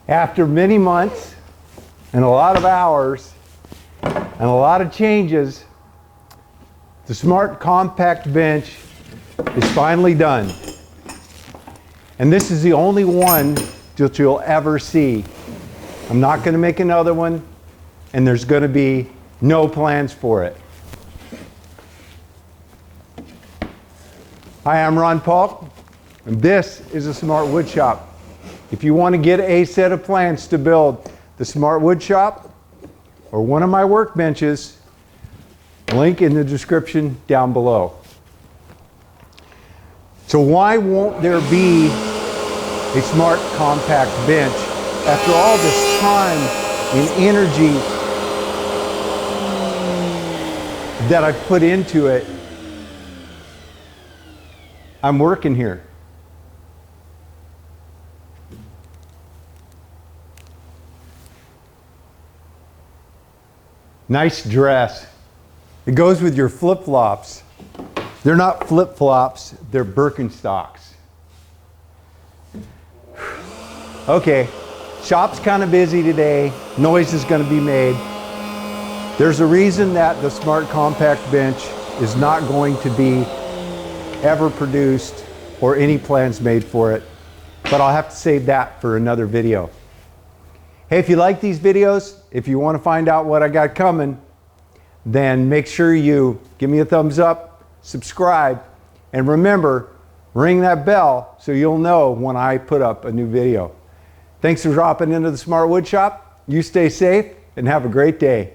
After many months and a lot of hours and a lot of changes, the Smart Compact Bench is finally done. And this is the only one that you'll ever see. I'm not going to make another one, and there's going to be no plans for it. Hi, I'm Ron Paulk, and this is a Smart Wood Shop. If you want to get a set of plans to build the Smart Wood Shop or one of my workbenches, link in the description down below. So why won't there be a Smart Compact Bench after all this time and energy that I've put into it? I'm working here. Nice dress. It goes with your flip-flops. They're not flip-flops, they're Birkenstocks. Okay, shop's kind of busy today. Noise is going to be made. There's a reason that the Smart Compact Bench is not going to be ever produced or any plans made for it, but I'll have to save that for another video. Hey, if you like these videos, if you want to find out what I got coming, then make sure you give me a thumbs up, subscribe, and remember, ring that bell so you'll know when I put up a new video. Thanks for dropping into the Smart Wood Shop. You stay safe and have a great day.